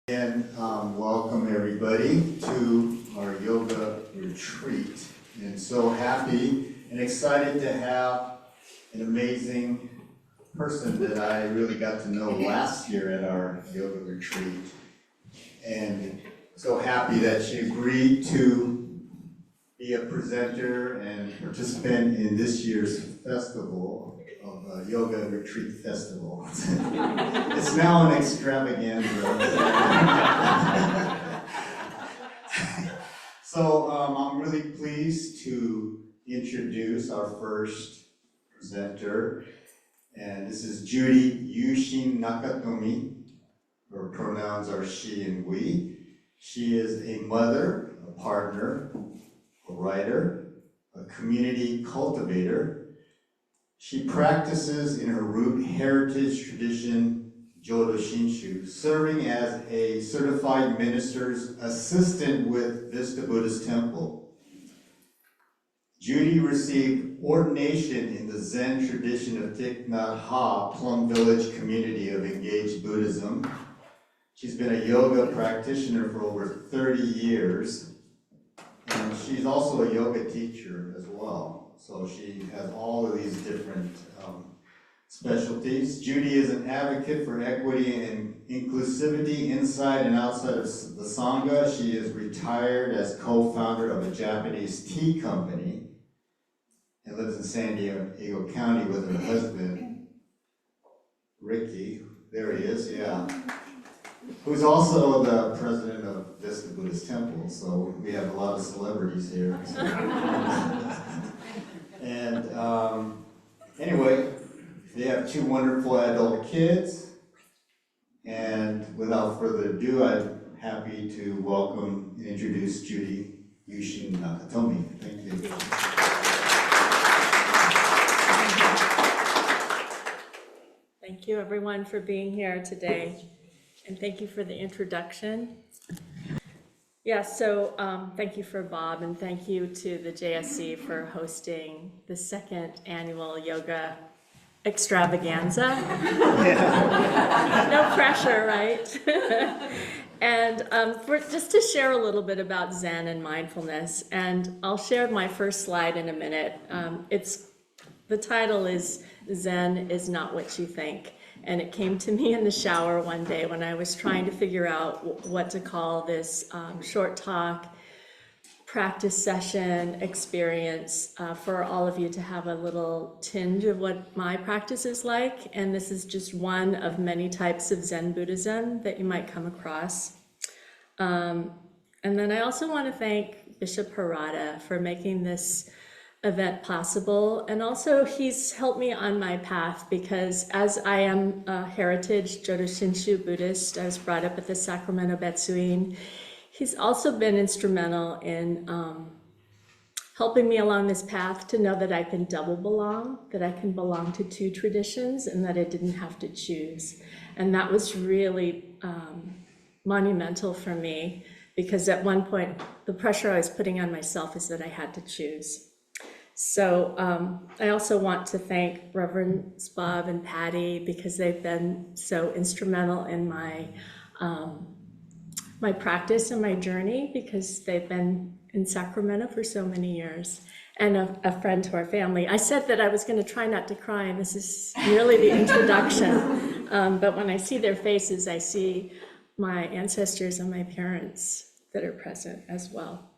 And welcome everybody to our yoga retreat. And so happy and excited to have an amazing person that I really got to know last year at our yoga retreat. And so happy that she agreed to be a presenter and participant in this year's festival of Yoga Retreat Festival. It's now an extravaganza. So I'm really pleased to introduce our first presenter, and this is Judy Nakatomi. Her pronouns are she and we. She is a mother, a partner, a writer, a community cultivator. She practices in her root heritage tradition, Jodo Shinshu, serving as a certified minister's assistant with Vista Buddhist Temple. Judy received ordination in the Zen tradition of Thich Nhat Hanh, Plum Village community of engaged Buddhism. She's been a yoga practitioner for over 30 years, and she's also a yoga teacher as well. So she has all of these different specialties. Judy is an advocate for equity and inclusivity inside and outside of the Sangha. She is retired as co-founder of a Japanese tea company and lives in San Diego County with her husband, Ricky. There he is, yeah. Who's also the president of Vista Buddhist Temple, so we have a lot of celebrities here. And anyway, they have two wonderful adult kids, and without further ado, I'm happy to welcome and introduce Judy Nakatomi. Thank you. Thank you everyone for being here today, and thank you for the introduction. Yeah, so thank you for Bob, and thank you to the JSC for hosting the second annual yoga extravaganza. No pressure, right? And just to share a little bit about Zen and mindfulness, and I'll share my first slide in a minute. The title is Zen is Not What You Think. And it came to me in the shower one day when I was trying to figure out what to call this short talk, practice session experience for all of you to have a little tinge of what my practice is like. And this is just one of many types of Zen Buddhism that you might come across. And then I also want to thank Bishop Harada for making this event possible, and also he's helped me on my path, because as I am a heritage Jodo Shinshu Buddhist, I was brought up at the Sacramento Betsuin. He's also been instrumental in helping me along this path to know that I can double belong, that I can belong to two traditions, and that I didn't have to choose. And that was really monumental for me, because at one point the pressure I was putting on myself is that I had to choose. So I also want to thank Reverends Bob and Patty, because they've been so instrumental in my my practice and my journey, because they've been in Sacramento for so many years, and a friend to our family. I said that I was going to try not to cry, and this is merely the introduction, but when I see their faces, I see my ancestors and my parents that are present as well.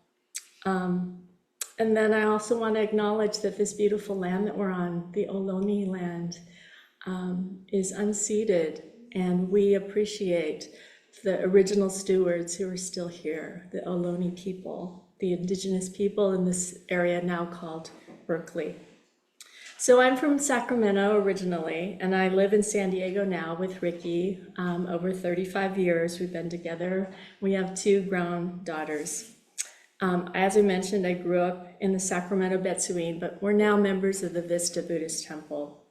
And then I also want to acknowledge that this beautiful land that we're on, the Ohlone land, is unceded, and we appreciate the original stewards who are still here, the Ohlone people, the indigenous people in this area now called Berkeley. So I'm from Sacramento originally, and I live in San Diego now with Ricky. Over 35 years we've been together. We have two grown daughters. As I mentioned, I grew up in the Sacramento Betsuin, but we're now members of the Vista Buddhist Temple.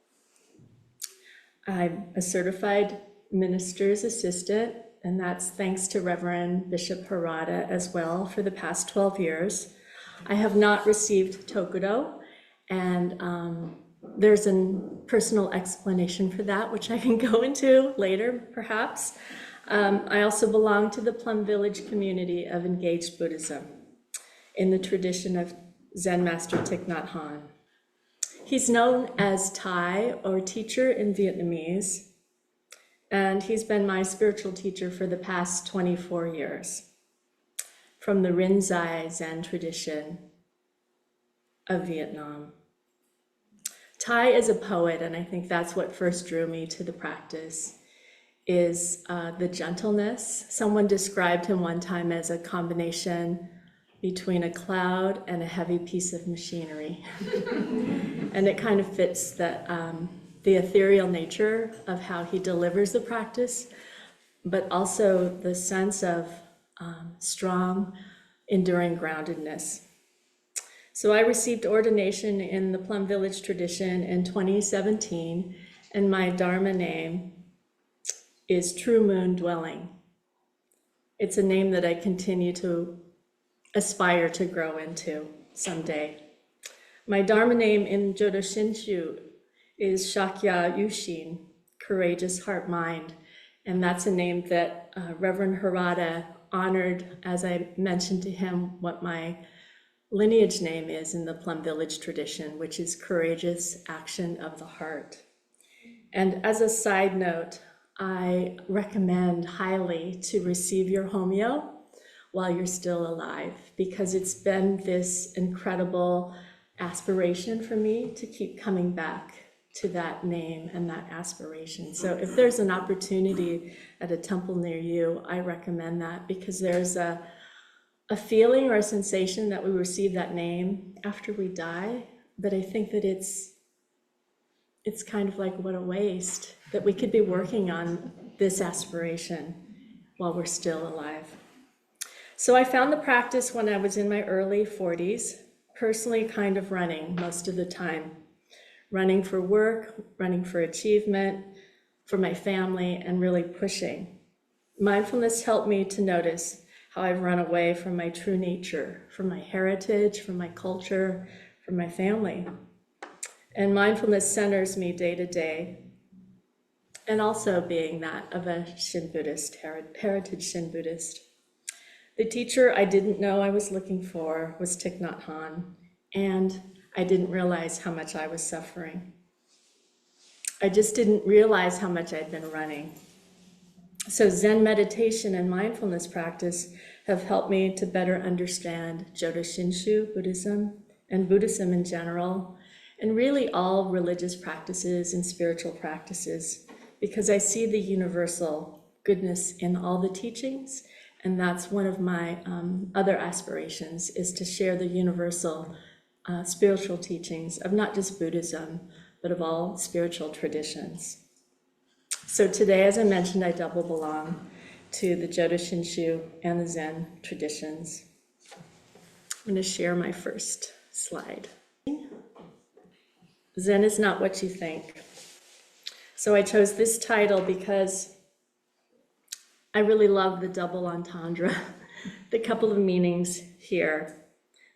I'm a certified minister's assistant, and that's thanks to Reverend Bishop Harada as well for the past 12 years. I have not received Tokudo, and there's a personal explanation for that, which I can go into later, perhaps. I also belong to the Plum Village community of engaged Buddhism in the tradition of Zen Master Thich Nhat Hanh. He's known as Thai or teacher in Vietnamese, and he's been my spiritual teacher for the past 24 years from the Rinzai Zen tradition of Vietnam. Thai is a poet, and I think that's what first drew me to the practice, is the gentleness. Someone described him one time as a combination between a cloud and a heavy piece of machinery. And it kind of fits the ethereal nature of how he delivers the practice, but also the sense of strong, enduring groundedness. So I received ordination in the Plum Village tradition in 2017, and my Dharma name is True Moon Dwelling. It's a name that I continue to aspire to grow into someday. My Dharma name in Jodo Shinshu is Shakya Yushin, courageous heart mind, and that's a name that Reverend Harada honored as I mentioned to him what my lineage name is in the Plum Village tradition, which is courageous action of the heart. And as a side note, I recommend highly to receive your Homyo while you're still alive, because it's been this incredible aspiration for me to keep coming back to that name and that aspiration. So if there's an opportunity at a temple near you, I recommend that, because there's a feeling or a sensation that we receive that name after we die, but I think that it's kind of like, what a waste that we could be working on this aspiration while we're still alive. So I found the practice when I was in my early 40s, personally kind of running most of the time, running for work, running for achievement, for my family, and really pushing. Mindfulness helped me to notice how I've run away from my true nature, from my heritage, from my culture, from my family. And mindfulness centers me day to day, and also being that of a Shin Buddhist, heritage Shin Buddhist. The teacher I didn't know I was looking for was Thich Nhat Hanh, and I didn't realize how much I was suffering. I just didn't realize how much I'd been running. So Zen meditation and mindfulness practice have helped me to better understand Jodo Shinshu Buddhism and Buddhism in general, and really all religious practices and spiritual practices, because I see the universal goodness in all the teachings, and that's one of my other aspirations, is to share the universal spiritual teachings of not just Buddhism, but of all spiritual traditions. So today, as I mentioned, I double belong to the Jodo Shinshu and the Zen traditions. I'm going to share my first slide. Zen is not what you think. So I chose this title because I really love the double entendre, the couple of meanings here.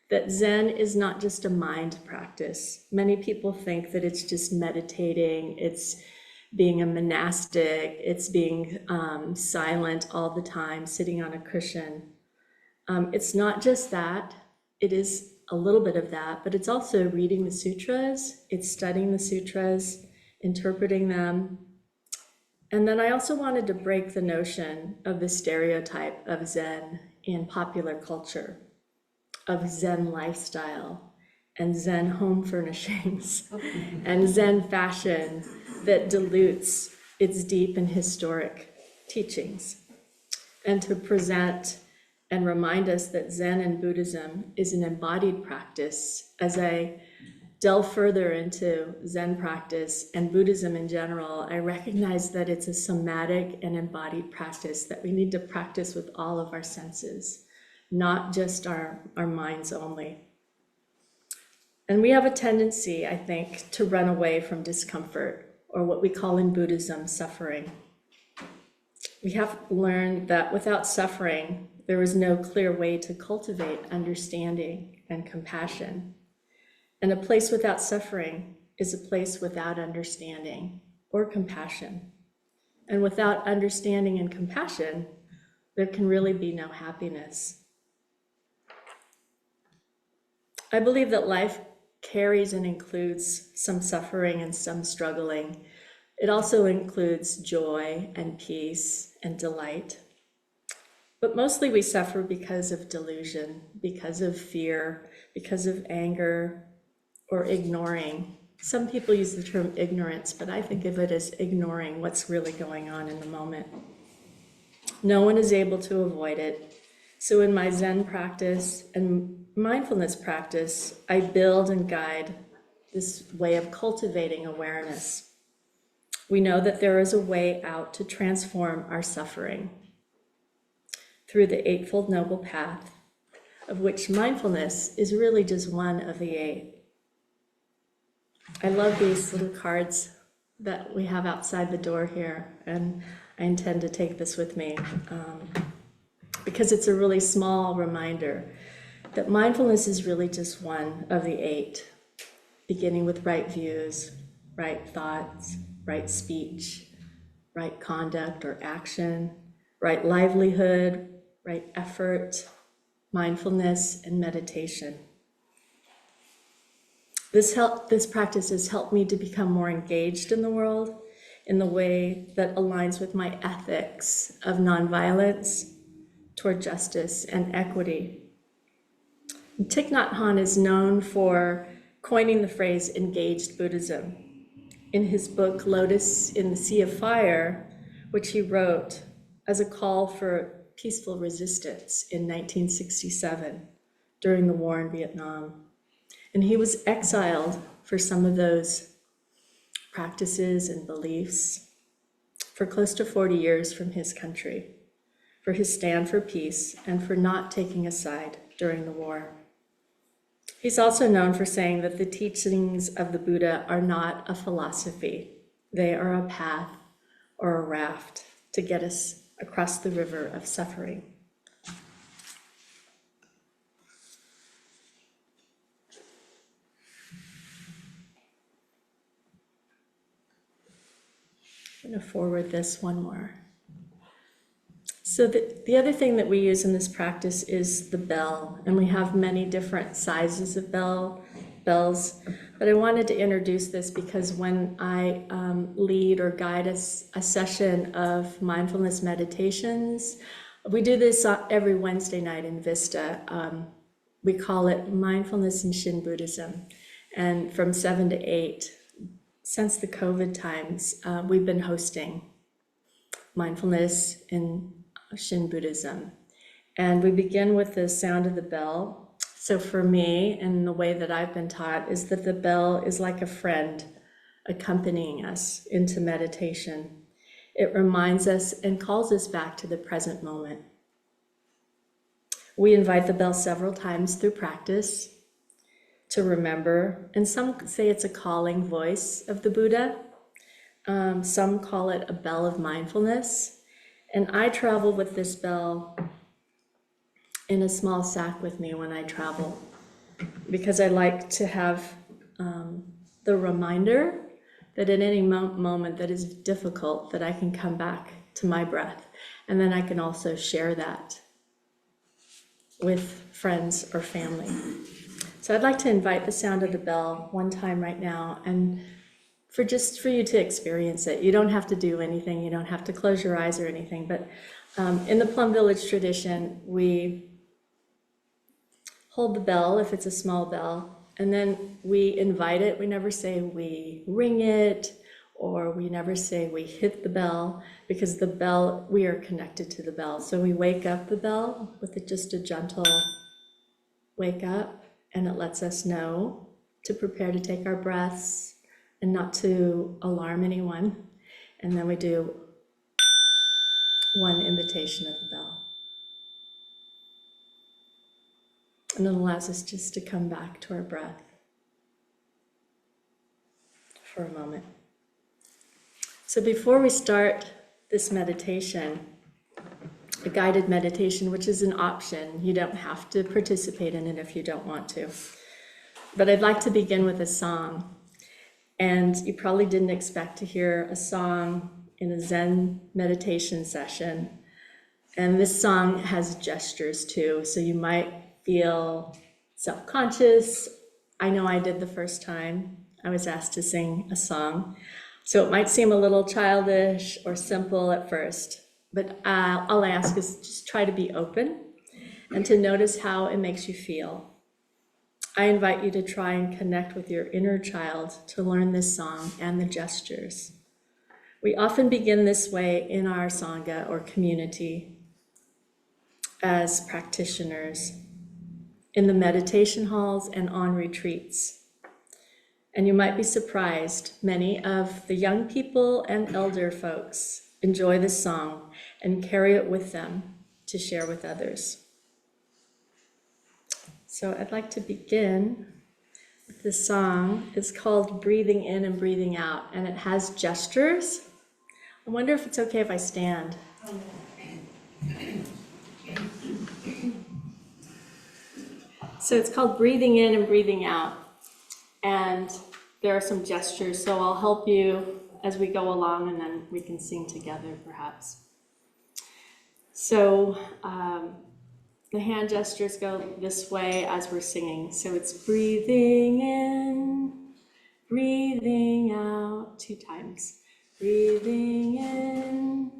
That Zen is not just a mind practice. Many people think that it's just meditating, it's being a monastic, it's being silent all the time, sitting on a cushion. It's not just that. It is a little bit of that, but it's also reading the sutras, it's studying the sutras, interpreting them. And then I also wanted to break the notion of the stereotype of Zen in popular culture, of Zen lifestyle and Zen home furnishings and Zen fashion that dilutes its deep and historic teachings, and to present and remind us that Zen and Buddhism is an embodied practice. As I delve further into Zen practice and Buddhism in general, I recognize that it's a somatic and embodied practice that we need to practice with all of our senses, not just our minds only. And we have a tendency, I think, to run away from discomfort, or what we call in Buddhism, suffering. We have learned that without suffering, there is no clear way to cultivate understanding and compassion. And a place without suffering is a place without understanding or compassion. And without understanding and compassion, there can really be no happiness. I believe that life carries and includes some suffering and some struggling. It also includes joy and peace and delight. But mostly we suffer because of delusion, because of fear, because of anger, or ignoring. Some people use the term ignorance, but I think of it as ignoring what's really going on in the moment. No one is able to avoid it. So in my Zen practice and mindfulness practice, I build and guide this way of cultivating awareness. We know that there is a way out to transform our suffering through the Eightfold Noble Path, of which mindfulness is really just one of the 8. I love these little cards that we have outside the door here, and I intend to take this with me because it's a really small reminder that mindfulness is really just one of the 8, beginning with right views, right thoughts, right speech, right conduct or action, right livelihood, right effort, mindfulness, and meditation. This practice has helped me to become more engaged in the world in the way that aligns with my ethics of nonviolence toward justice and equity. Thich Nhat Hanh is known for coining the phrase engaged Buddhism. In his book, Lotus in the Sea of Fire, which he wrote as a call for peaceful resistance in 1967 during the war in Vietnam. And he was exiled for some of those practices and beliefs for close to 40 years from his country, for his stand for peace and for not taking a side during the war. He's also known for saying that the teachings of the Buddha are not a philosophy. They are a path or a raft to get us across the river of suffering. I'm going to forward this one more. So the other thing that we use in this practice is the bell, and we have many different sizes of bells, but I wanted to introduce this because when I lead or guide a session of mindfulness meditations, we do this every Wednesday night in Vista. We call it Mindfulness in Shin Buddhism, and from 7 to 8, since the COVID times, we've been hosting mindfulness in Shin Buddhism. And we begin with the sound of the bell. So for me, and the way that I've been taught, is that the bell is like a friend accompanying us into meditation. It reminds us and calls us back to the present moment. We invite the bell several times through practice to remember, and some say it's a calling voice of the Buddha. Some call it a bell of mindfulness. And I travel with this bell in a small sack with me when I travel, because I like to have the reminder that at any moment that is difficult, that I can come back to my breath. And then I can also share that with friends or family. So I'd like to invite the sound of the bell one time right now, and for you to experience it. You don't have to do anything. You don't have to close your eyes or anything. But in the Plum Village tradition, we hold the bell if it's a small bell, and then we invite it. We never say we ring it, or we never say we hit the bell, because the bell, we are connected to the bell. So we wake up the bell with just a gentle wake up, and it lets us know to prepare to take our breaths and not to alarm anyone. And then we do one invitation of the bell. And it allows us just to come back to our breath for a moment. So before we start this meditation, a guided meditation, which is an option, you don't have to participate in it if you don't want to. But I'd like to begin with a song. And you probably didn't expect to hear a song in a Zen meditation session. And this song has gestures too, so you might feel self-conscious. I know I did the first time I was asked to sing a song. So it might seem a little childish or simple at first, but all I ask is just try to be open and to notice how it makes you feel. I invite you to try and connect with your inner child to learn this song and the gestures. We often begin this way in our Sangha or community as practitioners, in the meditation halls and on retreats. And you might be surprised, many of the young people and elder folks enjoy this song and carry it with them to share with others. So I'd like to begin with this song. It's called Breathing In and Breathing Out, and it has gestures. I wonder if it's okay if I stand. So it's called Breathing In and Breathing Out, and there are some gestures, so I'll help you as we go along, and then we can sing together perhaps. So the hand gestures go this way as we're singing. So it's breathing in, breathing out, 2 times. Breathing in,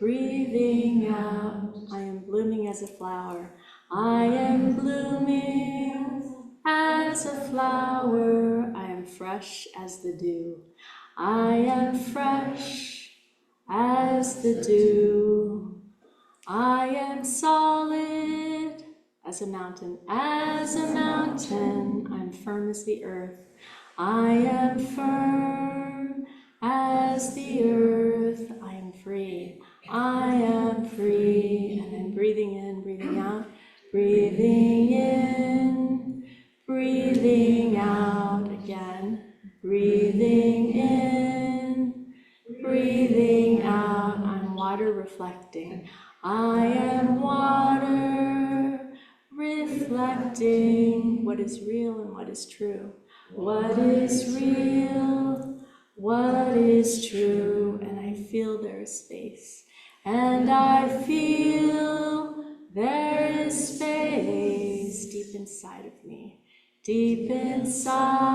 breathing out. I am blooming as a flower. I am blooming as a flower. I am fresh as the dew. I am fresh as the dew. I am solid as a mountain. As a mountain, I'm firm as the earth. I am firm as the earth. I am free. I am free. And then breathing in, breathing out. Breathing in, breathing out again. Breathing in, breathing out. I'm water reflecting. I am water reflecting what is real and what is true. What is real, what is true. And I feel there is space. And I feel there is space deep inside of me, deep inside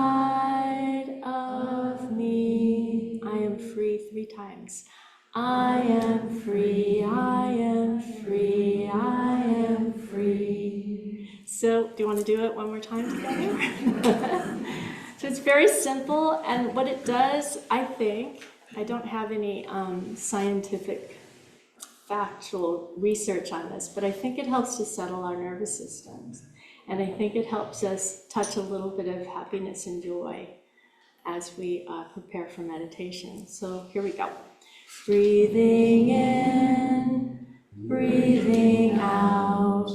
of me. I am free 3 times. I am free, I am free, I am free. So, do you want to do it one more time together? So it's very simple, and what it does, I think, I don't have any scientific factual research on this, but I think it helps to settle our nervous systems. And I think it helps us touch a little bit of happiness and joy as we prepare for meditation. So here we go. Breathing in, breathing out.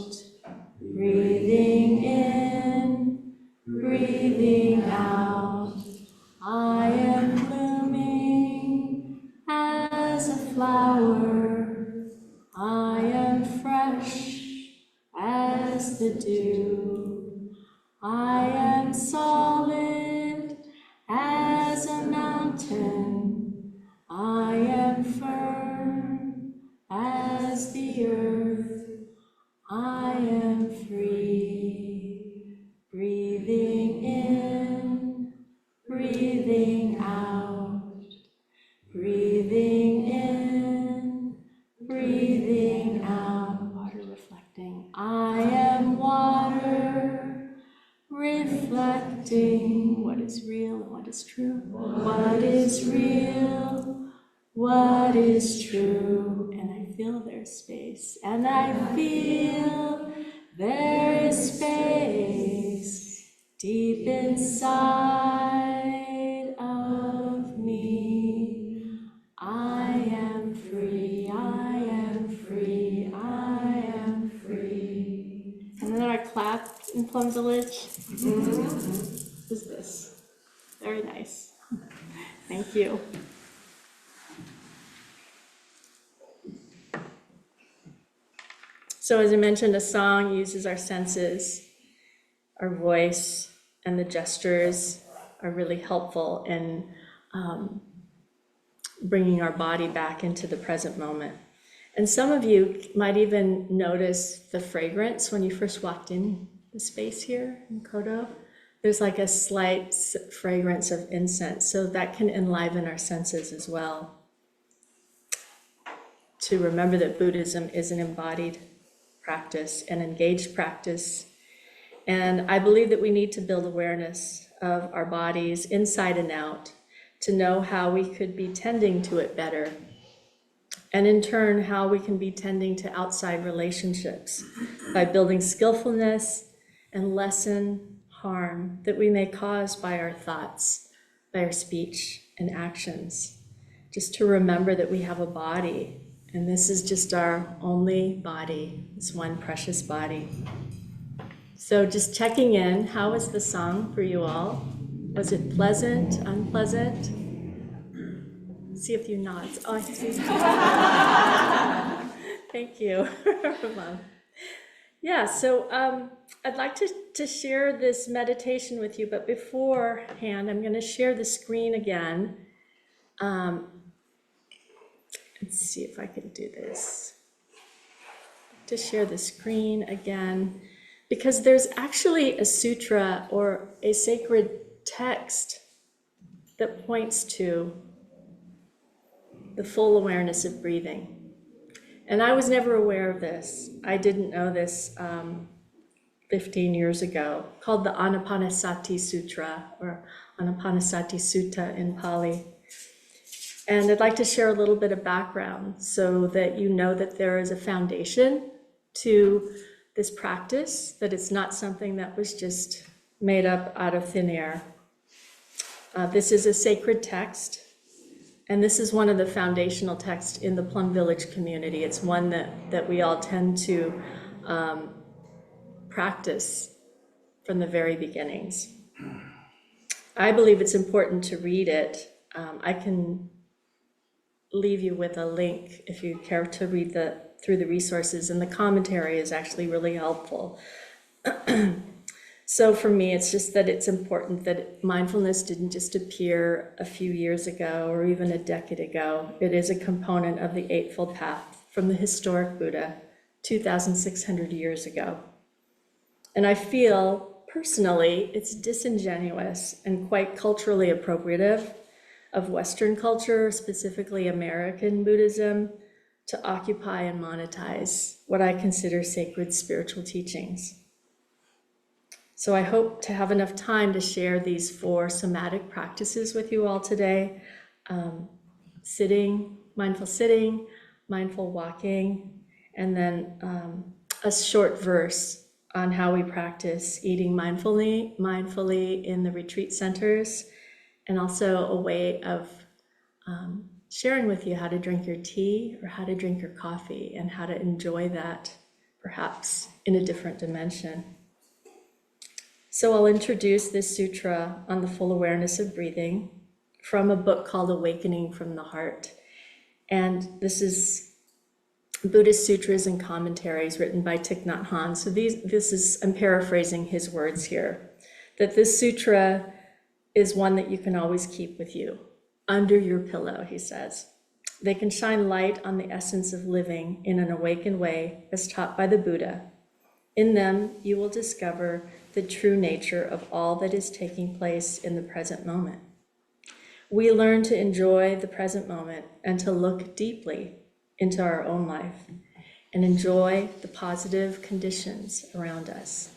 Breathing in, breathing out. I am blooming as a flower. I am fresh as the dew. I am solid as a mountain. I am firm as the earth. I am free. Breathing in, breathing out. Breathing in, breathing out. Water reflecting. I am water reflecting what is real and what is true. What is real, what is true. And I feel there's space. And I feel there is space deep inside of me. I am free, I am free, I am free. And then I clap in Plum Village. Is this? Very nice. Thank you. So as I mentioned, a song uses our senses, our voice, and the gestures are really helpful in bringing our body back into the present moment. And some of you might even notice the fragrance when you first walked in the space here in Kodo. There's like a slight fragrance of incense, so that can enliven our senses as well. To remember that Buddhism is an embodied practice, an engaged practice. And I believe that we need to build awareness of our bodies inside and out to know how we could be tending to it better. And in turn, how we can be tending to outside relationships by building skillfulness and lessen harm that we may cause by our thoughts, by our speech and actions. Just to remember that we have a body, and this is just our only body, this one precious body. So just checking in, how was the song for you all? Was it pleasant, unpleasant? See a few nods. Oh, I see. Thank you. Yeah, so I'd like to share this meditation with you, but beforehand, I'm going to share the screen again. Let's see if I can do this. To share the screen again, because there's actually a sutra or a sacred text that points to the full awareness of breathing. And I was never aware of this. I didn't know this 15 years ago, called the Anapanasati Sutra, or Anapanasati Sutta in Pali. And I'd like to share a little bit of background so that you know that there is a foundation to this practice, that it's not something that was just made up out of thin air. This is a sacred text. And this is one of the foundational texts in the Plum Village community. It's one that we all tend to practice from the very beginnings. I believe it's important to read it. I can leave you with a link if you care to read through the resources, and the commentary is actually really helpful. So for me, it's just that it's important that mindfulness didn't just appear a few years ago or even a decade ago. It is a component of the Eightfold Path from the historic Buddha 2,600 years ago. And I feel personally it's disingenuous and quite culturally appropriative of Western culture, specifically American Buddhism, to occupy and monetize what I consider sacred spiritual teachings. So I hope to have enough time to share these 4 somatic practices with you all today. Sitting, mindful walking, and then a short verse on how we practice eating mindfully in the retreat centers, and also a way of sharing with you how to drink your tea or how to drink your coffee and how to enjoy that perhaps in a different dimension. So I'll introduce this sutra on the full awareness of breathing from a book called Awakening from the Heart. And this is Buddhist sutras and commentaries written by Thich Nhat Hanh. So I'm paraphrasing his words here, that this sutra is one that you can always keep with you, under your pillow, he says. They can shine light on the essence of living in an awakened way as taught by the Buddha. In them, you will discover the true nature of all that is taking place in the present moment. We learn to enjoy the present moment and to look deeply into our own life and enjoy the positive conditions around us.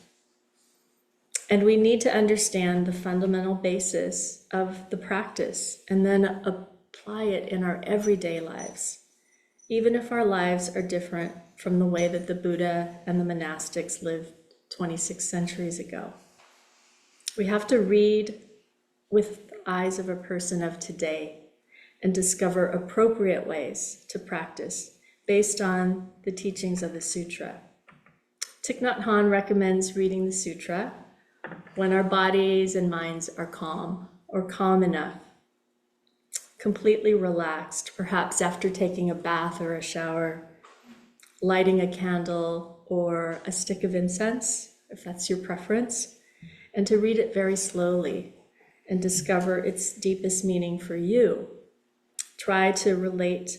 And we need to understand the fundamental basis of the practice and then apply it in our everyday lives, even if our lives are different from the way that the Buddha and the monastics lived 26 centuries ago. We have to read with the eyes of a person of today and discover appropriate ways to practice based on the teachings of the sutra. Thich Nhat Hanh recommends reading the sutra when our bodies and minds are calm or calm enough, completely relaxed, perhaps after taking a bath or a shower, lighting a candle or a stick of incense, if that's your preference, and to read it very slowly and discover its deepest meaning for you. try to relate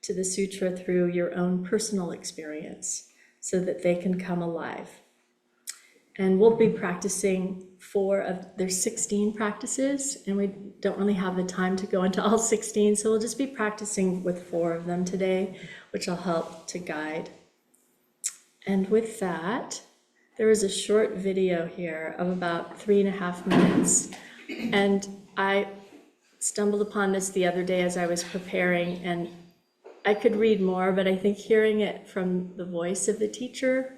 to the sutra through your own personal experience so that they can come alive. And we'll be practicing there's 16 practices, and we don't really have the time to go into all 16, so we'll just be practicing with 4 of them today, which will help to guide. And with that, there is a short video here of about 3.5 minutes. And I stumbled upon this the other day as I was preparing, and I could read more, but I think hearing it from the voice of the teacher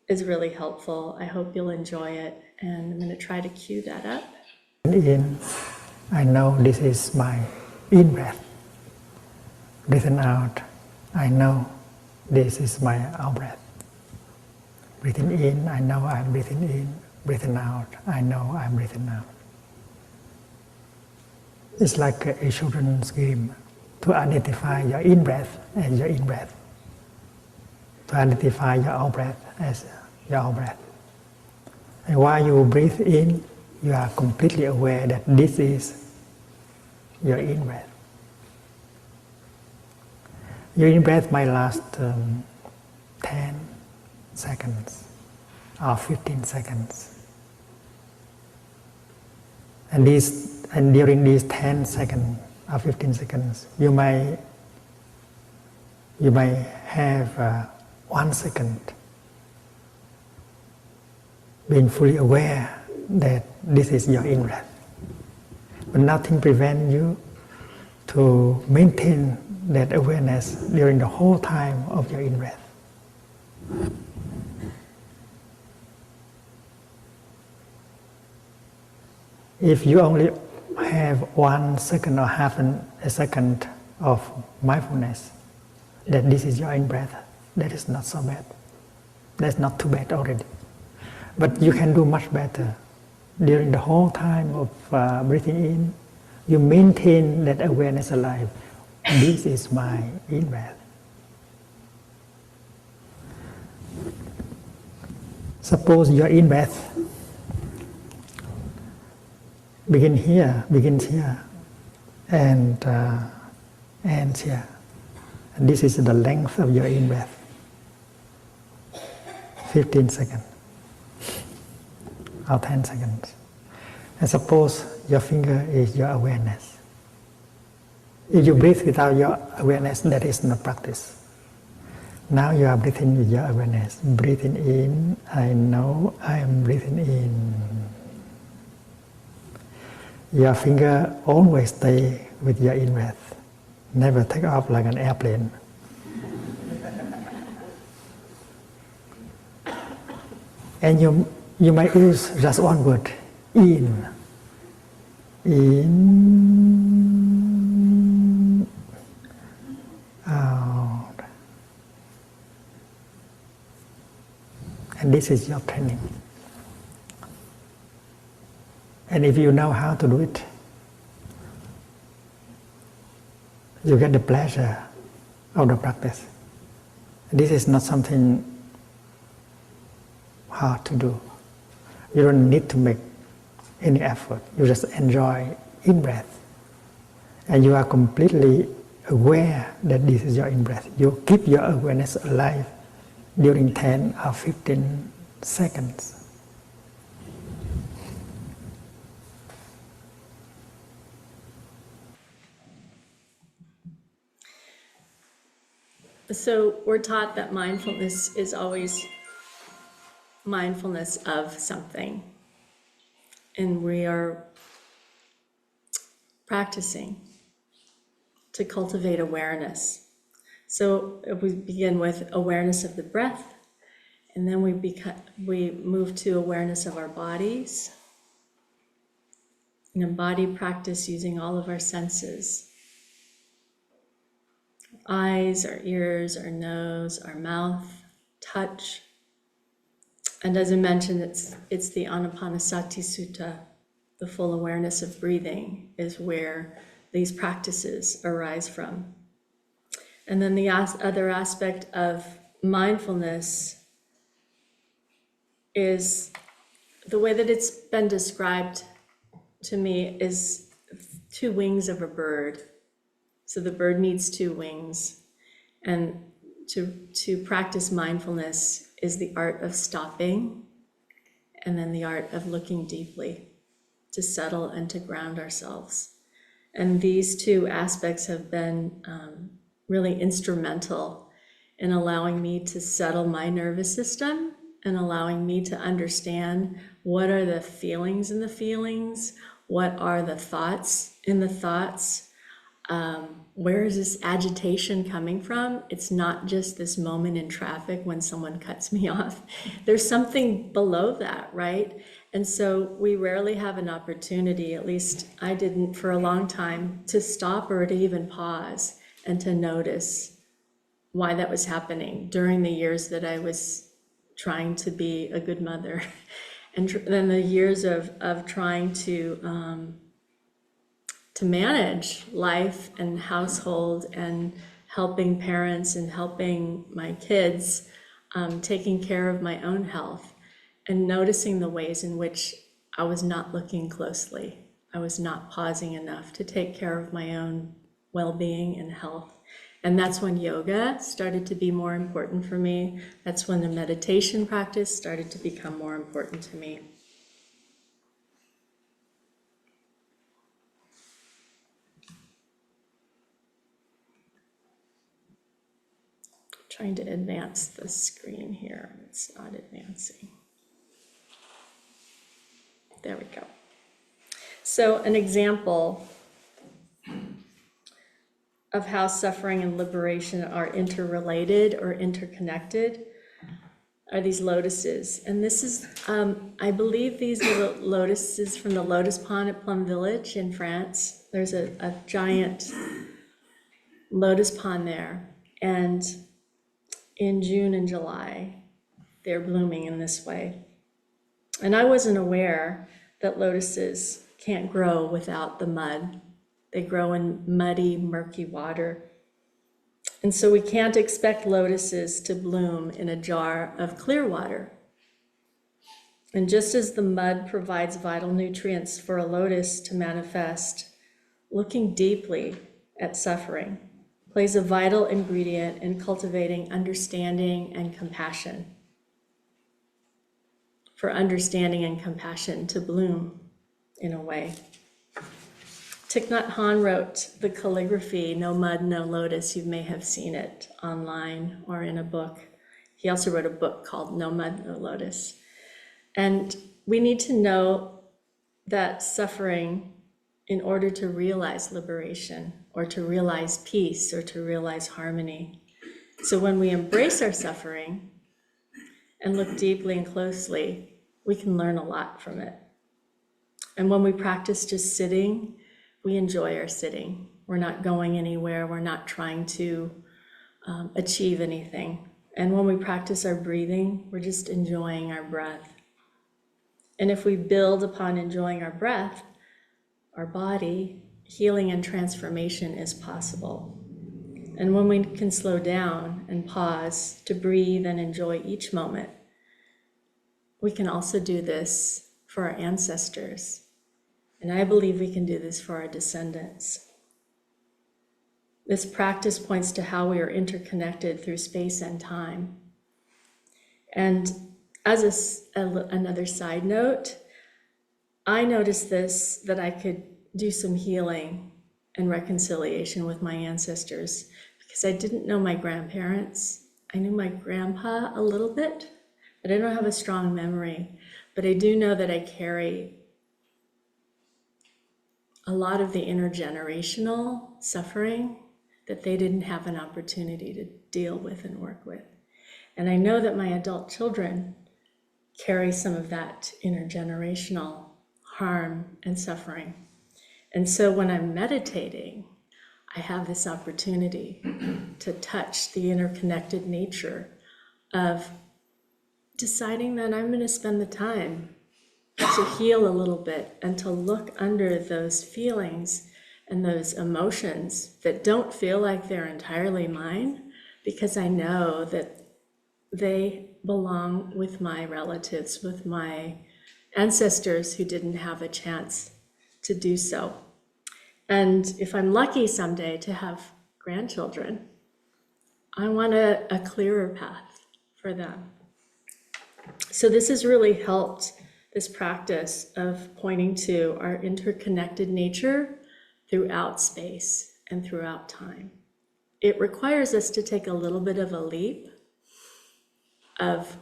is really helpful. I hope you'll enjoy it, and I'm going to try to cue that up. In, I know this is my in breath. Breathing out, I know this is my out breath. Breathing in, I know I'm breathing in. Breathing out, I know I'm breathing out. It's like a children's game to identify your in breath as your in breath, to identify your out breath as your out breath. And while you breathe in, you are completely aware that this is your in breath. Your in breath might last 10 seconds or 15 seconds. And during these 10 seconds or 15 seconds, you may have 1 second being fully aware that this is your in-breath. But nothing prevents you to maintain that awareness during the whole time of your in-breath. If you only have 1 second or half a second of mindfulness that this is your in-breath, that is not so bad. That's not too bad already. But you can do much better. During the whole time of breathing in, you maintain that awareness alive. This is my in-breath. Suppose your in-breath begins here, and ends here. And this is the length of your in-breath. 15 seconds. Or 10 seconds. And suppose your finger is your awareness. If you breathe without your awareness, that is not practice. Now you are breathing with your awareness. Breathing in, I know I am breathing in. Your finger always stay with your in-breath. Never take off like an airplane. And you might use just one word, in. In, out. And this is your training. And if you know how to do it, you get the pleasure of the practice. This is not something hard to do. You don't need to make any effort. You just enjoy in-breath. And you are completely aware that this is your in-breath. You keep your awareness alive during 10 or 15 seconds. So we're taught that mindfulness is always mindfulness of something. And we are practicing to cultivate awareness. So we begin with awareness of the breath, and then we move to awareness of our bodies. In a body practice using all of our senses. Eyes, our ears, our nose, our mouth, touch. And as I mentioned, it's the Anapanasati Sutta, the full awareness of breathing, is where these practices arise from. And then the other aspect of mindfulness is the way that it's been described to me is 2 wings of a bird. So the bird needs two wings. And to practice mindfulness is the art of stopping, and then the art of looking deeply, to settle and to ground ourselves. And these two aspects have been really instrumental in allowing me to settle my nervous system and allowing me to understand what are the feelings in the feelings, what are the thoughts in the thoughts, where is this agitation coming from? It's not just this moment in traffic when someone cuts me off. There's something below that, right? And so we rarely have an opportunity, at least I didn't for a long time, to stop or to even pause and to notice why that was happening during the years that I was trying to be a good mother. And then the years of trying to manage life and household and helping parents and helping my kids, taking care of my own health, and noticing the ways in which I was not looking closely. I was not pausing enough to take care of my own well-being and health. And that's when yoga started to be more important for me. That's when the meditation practice started to become more important to me. Trying to advance the screen here. It's not advancing. There we go. So an example of how suffering and liberation are interrelated or interconnected are these lotuses. And this is, I believe these are the lotuses from the lotus pond at Plum Village in France. There's a giant lotus pond there. And in June and July, they're blooming in this way. And I wasn't aware that lotuses can't grow without the mud. They grow in muddy, murky water. And so we can't expect lotuses to bloom in a jar of clear water. And just as the mud provides vital nutrients for a lotus to manifest, looking deeply at suffering plays a vital ingredient in cultivating understanding and compassion. For understanding and compassion to bloom in a way. Thich Nhat Hanh wrote the calligraphy, No Mud, No Lotus. You may have seen it online or in a book. He also wrote a book called No Mud, No Lotus. And we need to know that suffering, in order to realize liberation or to realize peace or to realize harmony. So when we embrace our suffering and look deeply and closely, we can learn a lot from it. And when we practice just sitting, we enjoy our sitting. We're not going anywhere. We're not trying to achieve anything. And when we practice our breathing, we're just enjoying our breath. And if we build upon enjoying our breath, our body, healing and transformation is possible. And when we can slow down and pause to breathe and enjoy each moment, we can also do this for our ancestors. And I believe we can do this for our descendants. This practice points to how we are interconnected through space and time. And as another side note, I noticed this, that I could do some healing and reconciliation with my ancestors because I didn't know my grandparents. I knew my grandpa a little bit, but I don't have a strong memory. But I do know that I carry a lot of the intergenerational suffering that they didn't have an opportunity to deal with and work with. And I know that my adult children carry some of that intergenerational harm and suffering. And so when I'm meditating, I have this opportunity to touch the interconnected nature of deciding that I'm going to spend the time to heal a little bit and to look under those feelings and those emotions that don't feel like they're entirely mine, because I know that they belong with my relatives, with my ancestors who didn't have a chance to do so. And if I'm lucky someday to have grandchildren, I want a clearer path for them. So this has really helped, this practice of pointing to our interconnected nature throughout space and throughout time. It requires us to take a little bit of a leap of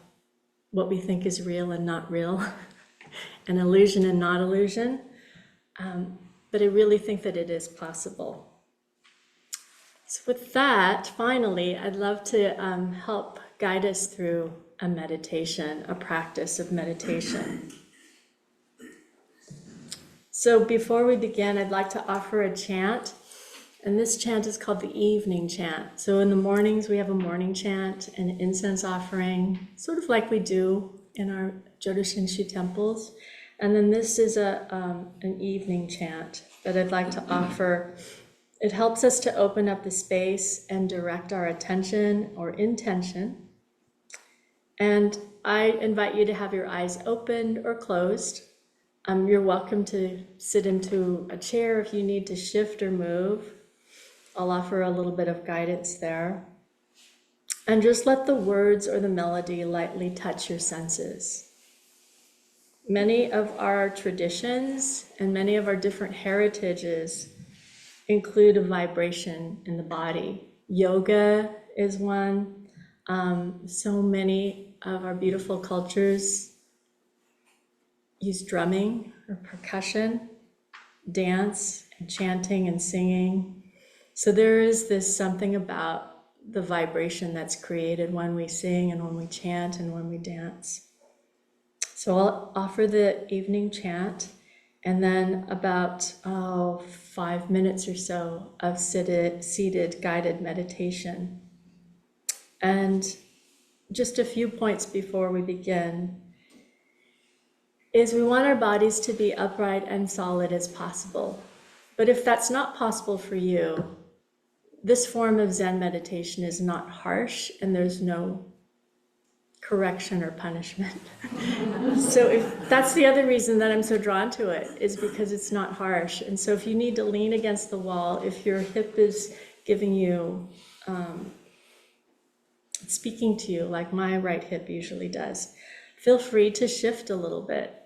what we think is real and not real, an illusion and not illusion. But I really think that it is possible. So with that, finally, I'd love to help guide us through a meditation, a practice of meditation. So before we begin, I'd like to offer a chant, and this chant is called the evening chant. So in the mornings, we have a morning chant and an incense offering, sort of like we do in our Jodo Shinshu temples. And then this is an evening chant that I'd like to offer. It helps us to open up the space and direct our attention or intention. And I invite you to have your eyes opened or closed. You're welcome to sit into a chair if you need to shift or move. I'll offer a little bit of guidance there. And just let the words or the melody lightly touch your senses. Many of our traditions and many of our different heritages include a vibration in the body. Yoga is one. So many of our beautiful cultures use drumming or percussion, dance and chanting and singing. So there is this something about the vibration that's created when we sing and when we chant and when we dance. So I'll offer the evening chant and then about 5 minutes or so of seated guided meditation. And just a few points before we begin is we want our bodies to be upright and solid as possible. But if that's not possible for you, this form of Zen meditation is not harsh and there's no correction or punishment. So if that's the other reason that I'm so drawn to it, is because it's not harsh. And so if you need to lean against the wall, if your hip is giving you, speaking to you like my right hip usually does, feel free to shift a little bit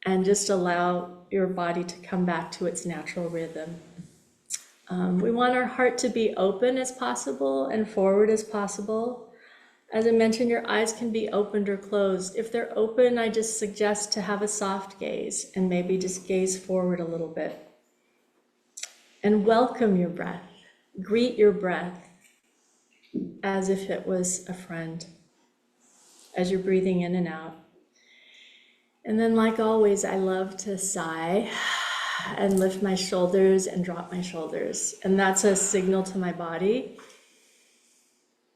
and just allow your body to come back to its natural rhythm. We want our heart to be open as possible and forward as possible. As I mentioned, your eyes can be opened or closed. If they're open, I just suggest to have a soft gaze and maybe just gaze forward a little bit. And welcome your breath. Greet your breath as if it was a friend, as you're breathing in and out. And then, like always, I love to sigh and lift my shoulders and drop my shoulders. And that's a signal to my body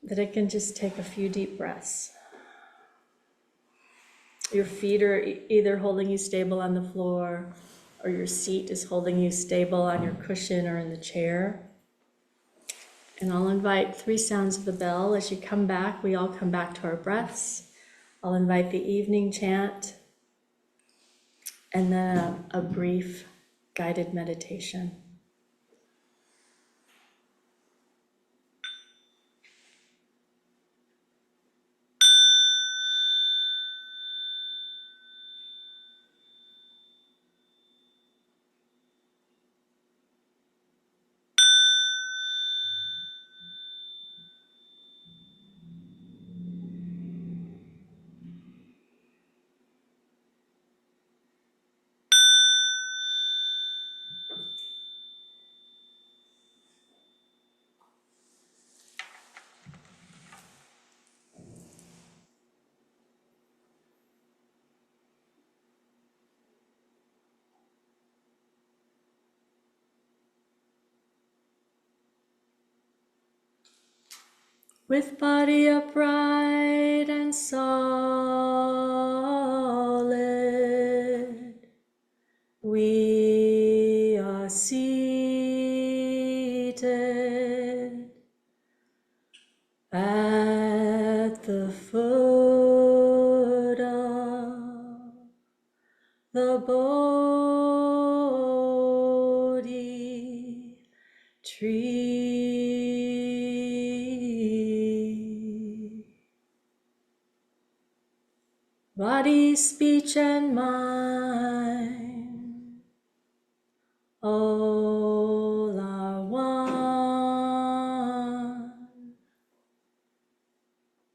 that I can just take a few deep breaths. Your feet are either holding you stable on the floor, or your seat is holding you stable on your cushion or in the chair. And I'll invite 3 sounds of the bell. As you come back, we all come back to our breaths. I'll invite the evening chant, and then a brief guided meditation. With body upright and solid, we are seated at the foot of the Bodhi body, speech, and mind, all are one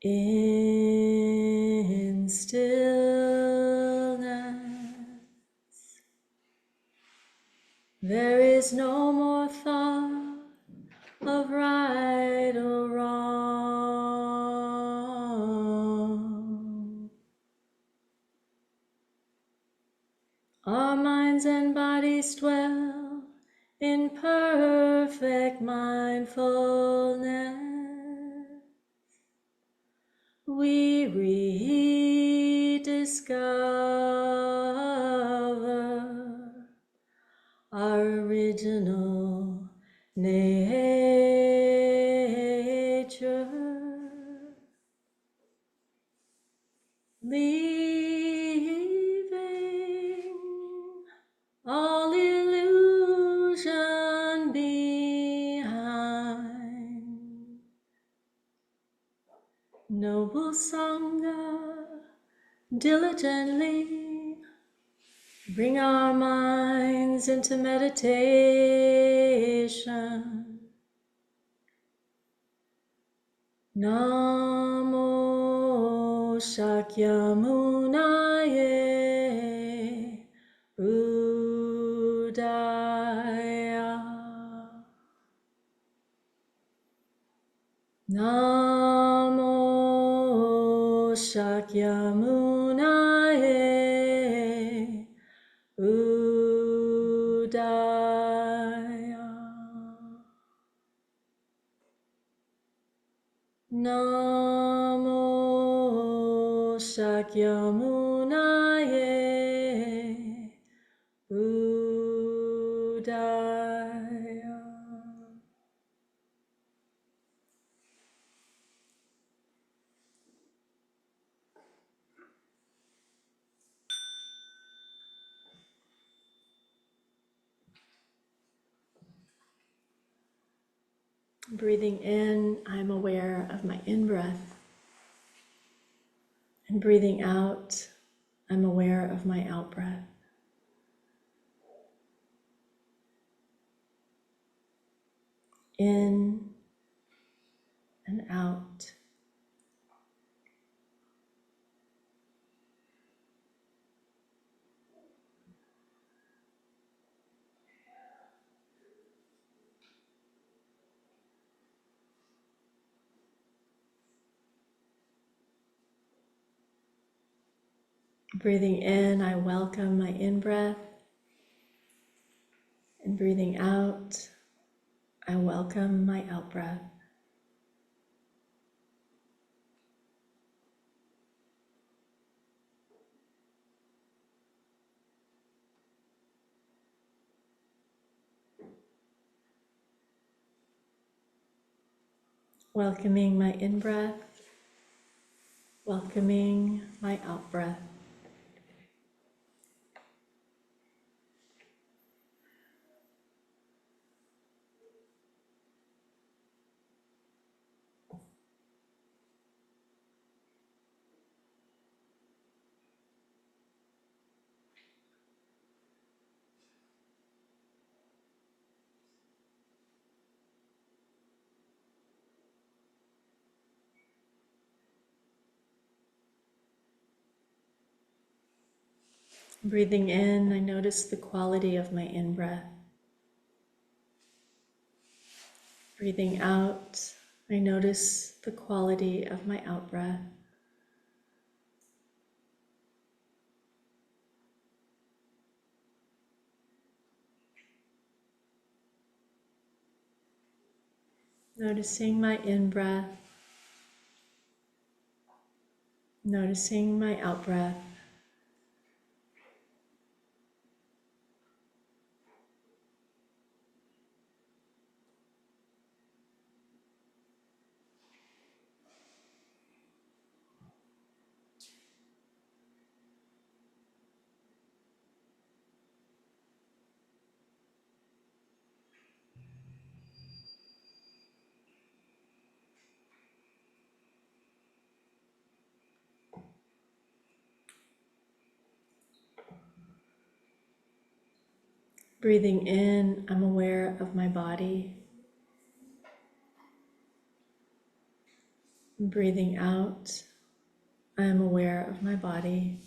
in stillness. There is no more thought of right or wrong. Our minds and bodies dwell in perfect mindfulness. We rediscover our original nature, leaving all illusion behind. Noble Sangha, diligently bring our minds into meditation. Namo Shakyamunaye Buddhaya. Namo Shakyamunaye Buddhaya. Namo Shakyamunaye Buddhaya. Breathing in, I'm aware of my in-breath. And breathing out, I'm aware of my out-breath. In and out. Breathing in, I welcome my in-breath. And breathing out, I welcome my out-breath. Welcoming my in-breath, welcoming my out-breath. Breathing in, I notice the quality of my in-breath. Breathing out, I notice the quality of my out-breath. Noticing my in-breath, noticing my out-breath. Breathing in, I'm aware of my body. Breathing out, I am aware of my body.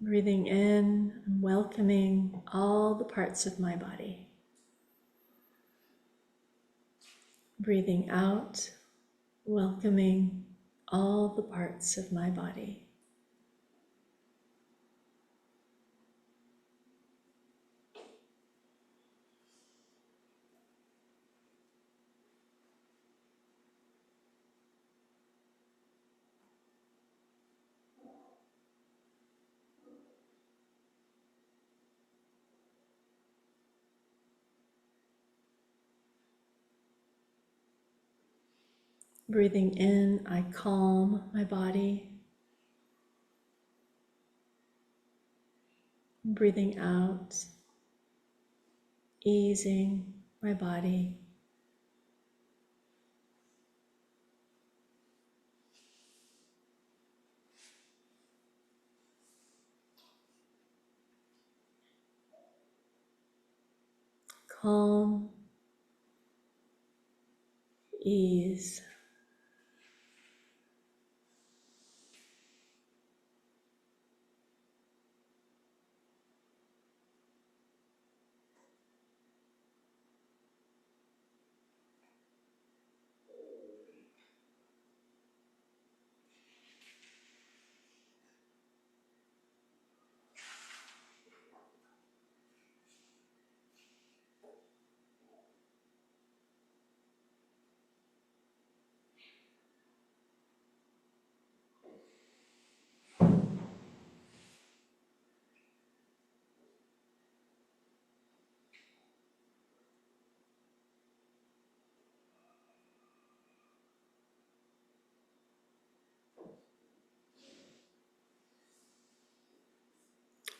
Breathing in, I'm welcoming all the parts of my body. Breathing out, welcoming all the parts of my body. Breathing in, I calm my body. Breathing out, easing my body. Calm, ease.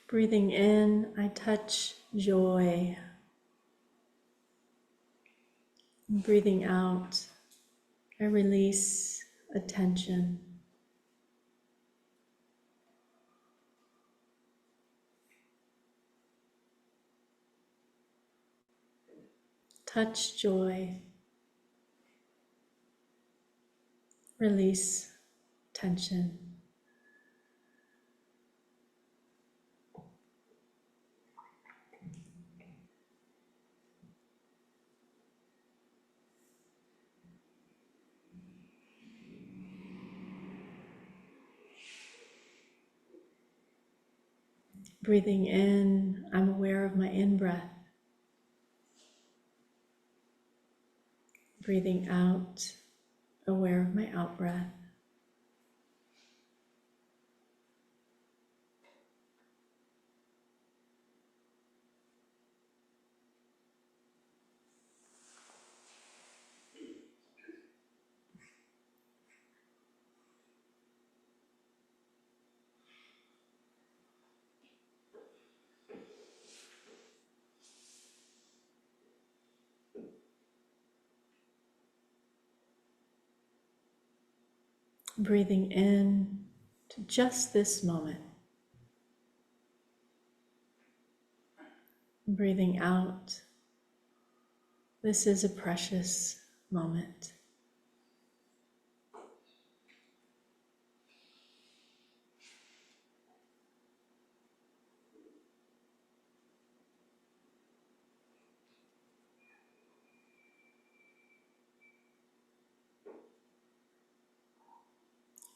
Breathing in, I touch joy. Breathing out, I release attention. Touch joy, release tension. Breathing in, I'm aware of my in-breath. Breathing out, aware of my out-breath. Breathing in to just this moment. Breathing out, this is a precious moment.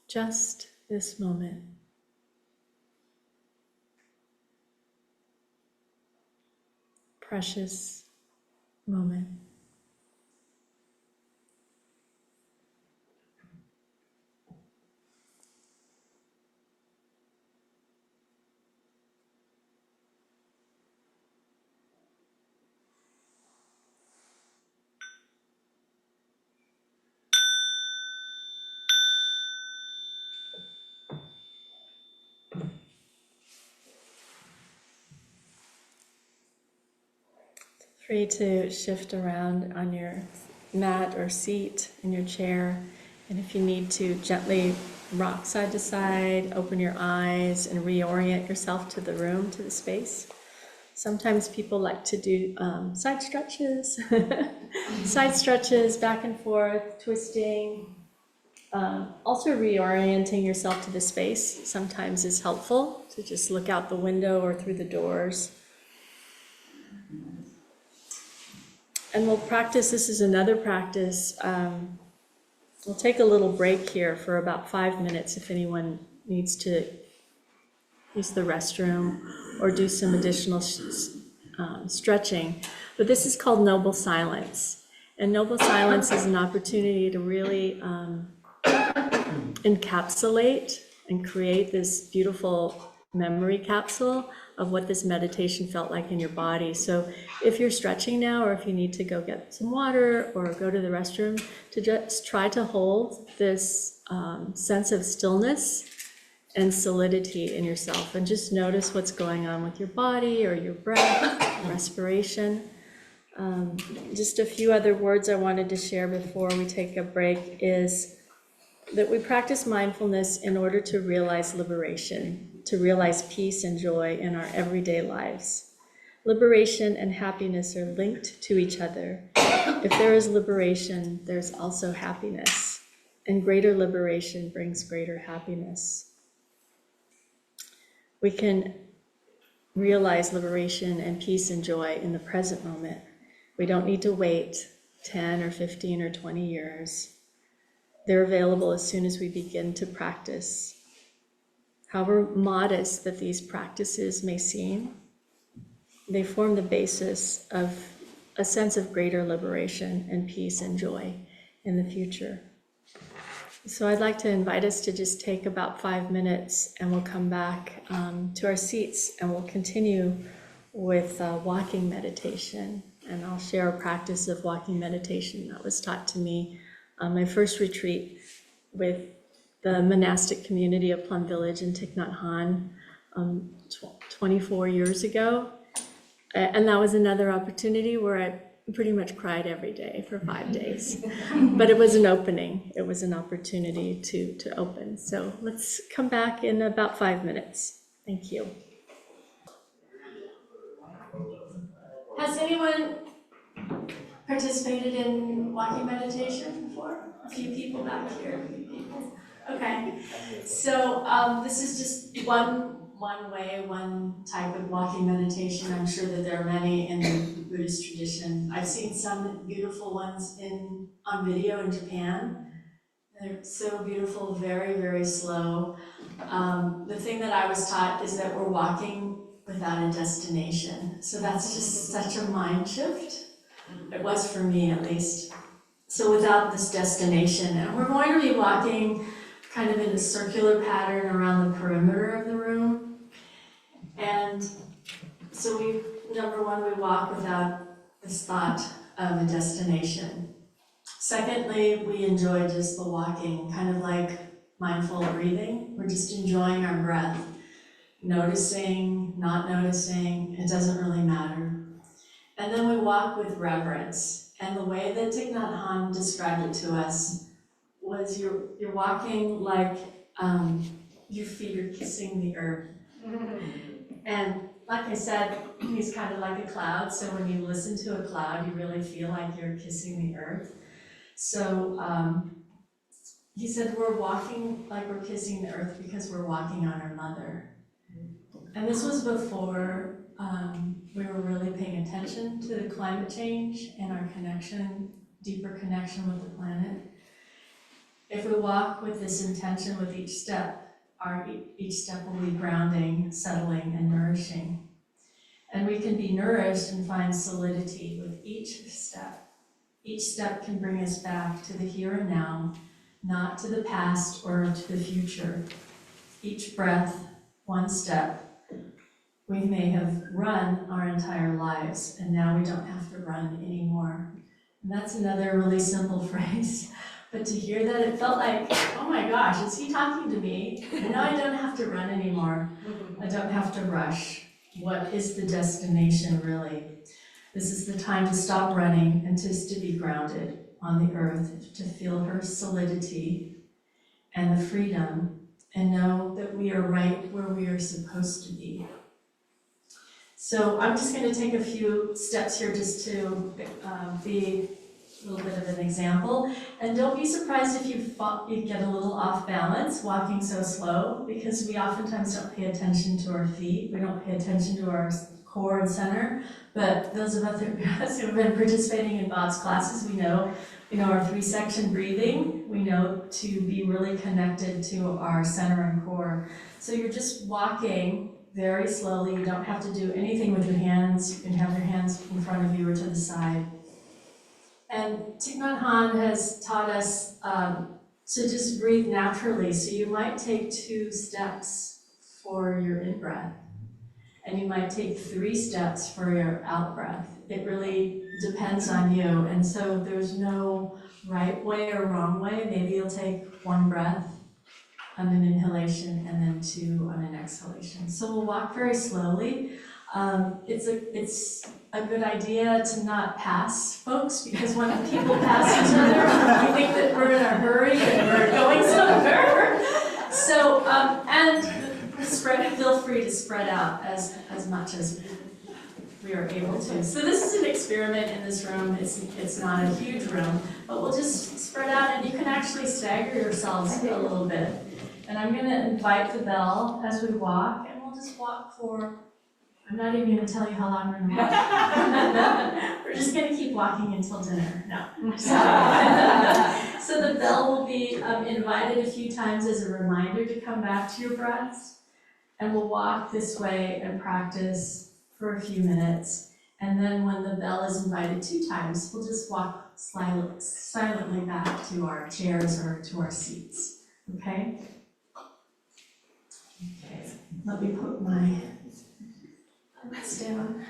Just this moment. Precious moment. Free to shift around on your mat or seat in your chair. And if you need to, gently rock side to side, open your eyes, and reorient yourself to the room, to the space. Sometimes people like to do side stretches, side stretches, back and forth, twisting. Also reorienting yourself to the space sometimes is helpful, to just look out the window or through the doors. And we'll practice, this is another practice. We'll take a little break here for about 5 minutes if anyone needs to use the restroom or do some additional stretching. But this is called noble silence. And noble silence is an opportunity to really encapsulate and create this beautiful memory capsule of what this meditation felt like in your body. So if you're stretching now, or if you need to go get some water or go to the restroom, to just try to hold this sense of stillness and solidity in yourself, and just notice what's going on with your body or your breath, respiration. Just a few other words I wanted to share before we take a break is that we practice mindfulness in order to realize liberation, to realize peace and joy in our everyday lives. Liberation and happiness are linked to each other. If there is liberation, there's also happiness, and greater liberation brings greater happiness. We can realize liberation and peace and joy in the present moment. We don't need to wait 10 or 15 or 20 years. They're available as soon as we begin to practice. However modest that these practices may seem, they form the basis of a sense of greater liberation and peace and joy in the future. So I'd like to invite us to just take about 5 minutes, and we'll come back to our seats, and we'll continue with walking meditation. And I'll share a practice of walking meditation that was taught to me on my first retreat with the monastic community of Plum Village in Thich Nhat Hanh 24 years ago. And that was another opportunity where I pretty much cried every day for 5 days. But it was an opening. It was an opportunity to open. So let's come back in about 5 minutes. Thank you. Has anyone participated in walking meditation before? A few people back here, a few people. Okay, so this is just one way, one type of walking meditation. I'm sure that there are many in the Buddhist tradition. I've seen some beautiful ones on video in Japan. They're so beautiful, very, very slow. The thing that I was taught is that we're walking without a destination. So that's just such a mind shift. It was for me, at least. So without this destination, and we're going to be walking kind of in a circular pattern around the perimeter of the room. And so number one, we walk without this thought of a destination. Secondly, we enjoy just the walking, kind of like mindful breathing. We're just enjoying our breath, noticing, not noticing, it doesn't really matter. And then we walk with reverence. And the way that Thich Nhat Hanh described it to us was you're walking like your feet are kissing the earth. And like I said, he's kind of like a cloud. So when you listen to a cloud, you really feel like you're kissing the earth. So he said we're walking like we're kissing the earth because we're walking on our mother. And this was before we were really paying attention to the climate change and our connection, deeper connection with the planet. If we walk with this intention with each step will be grounding, settling, and nourishing. And we can be nourished and find solidity with each step. Each step can bring us back to the here and now, not to the past or to the future. Each breath, one step. We may have run our entire lives, and now we don't have to run anymore. And that's another really simple phrase. But to hear that, it felt like, oh my gosh, is he talking to me? And now I don't have to run anymore. I don't have to rush. What is the destination really? This is the time to stop running and just to be grounded on the earth, to feel her solidity and the freedom, and know that we are right where we are supposed to be. So I'm just going to take a few steps here just to be a little bit of an example. And don't be surprised if you get a little off balance walking so slow, because we oftentimes don't pay attention to our feet. We don't pay attention to our core and center. But those of us who have been participating in Bob's classes, we know our 3-section breathing. We know to be really connected to our center and core. So you're just walking very slowly. You don't have to do anything with your hands. You can have your hands in front of you or to the side. And Thich Nhat Hanh has taught us to just breathe naturally. So you might take 2 steps for your in-breath, and you might take 3 steps for your out-breath. It really depends on you. And so there's no right way or wrong way. Maybe you'll take 1 breath on an inhalation and then 2 on an exhalation. So we'll walk very slowly. It's a good idea to not pass folks, because when people pass each other, we think that we're in a hurry and we're going somewhere. So, and feel free to spread out as much as we are able to. So this is an experiment in this room. It's not a huge room, but we'll just spread out, and you can actually stagger yourselves a little bit. And I'm going to invite the bell as we walk, and we'll just walk for, I'm not even going to tell you how long we're going to walk. We're just going to keep walking until dinner. No. So the bell will be invited a few times as a reminder to come back to your breaths. And we'll walk this way and practice for a few minutes. And then when the bell is invited 2 times, we'll just walk silently back to our chairs or to our seats. Okay? Okay, let me put my legs down.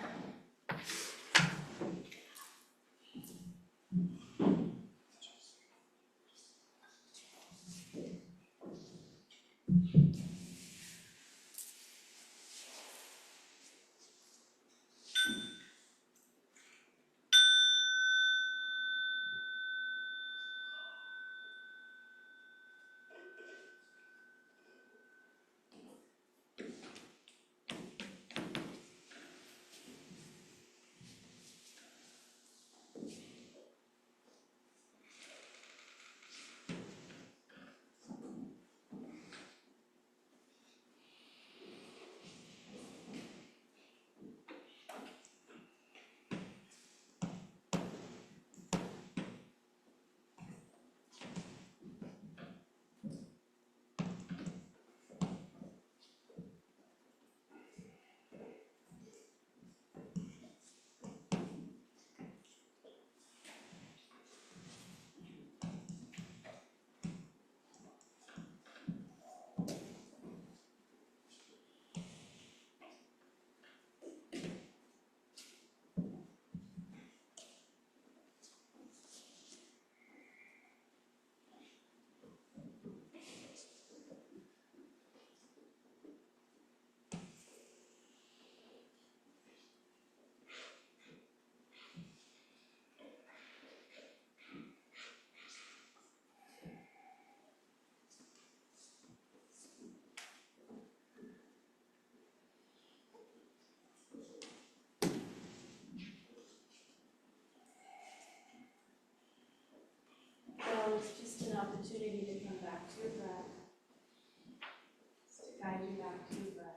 It's just an opportunity to come back to your breath, to guide you back to your breath.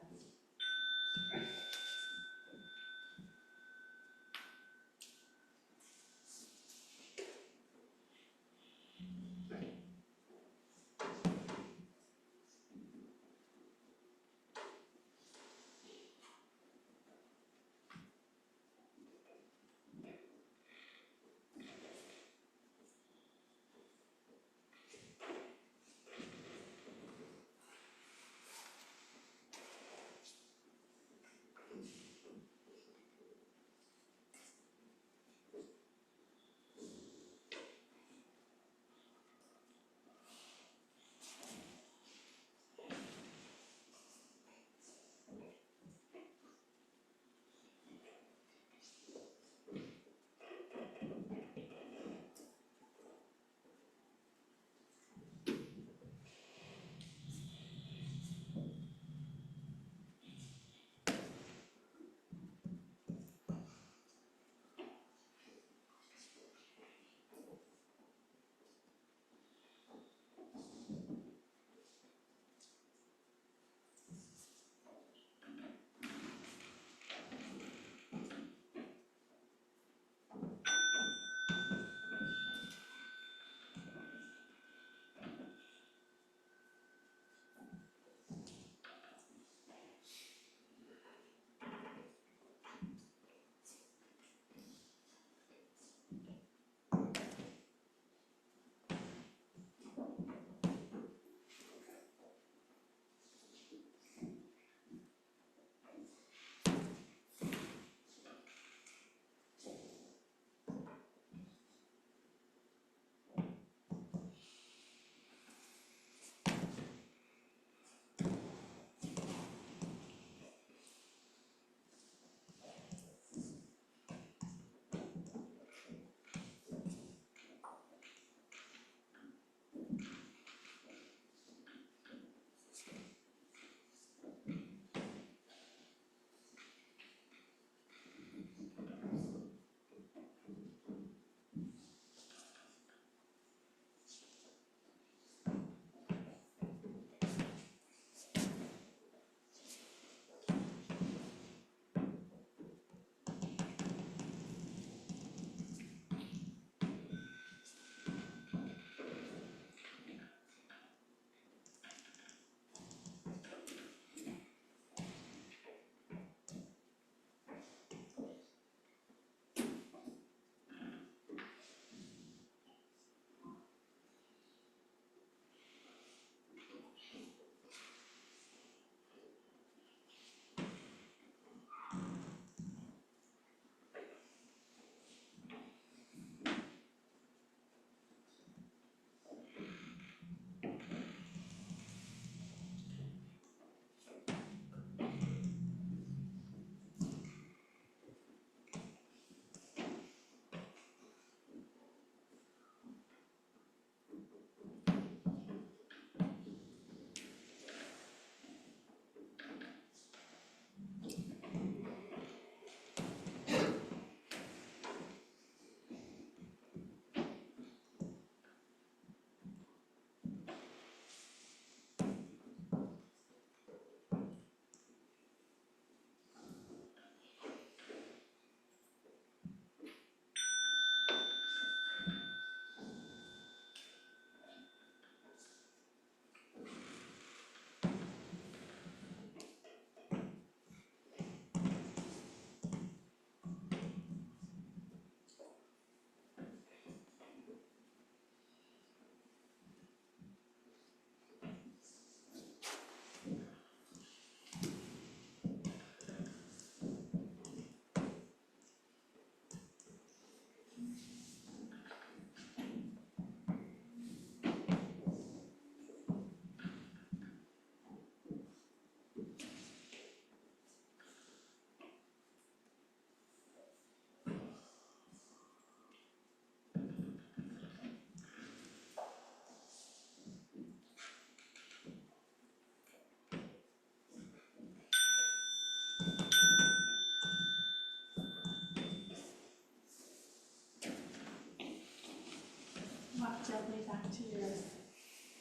gently back to your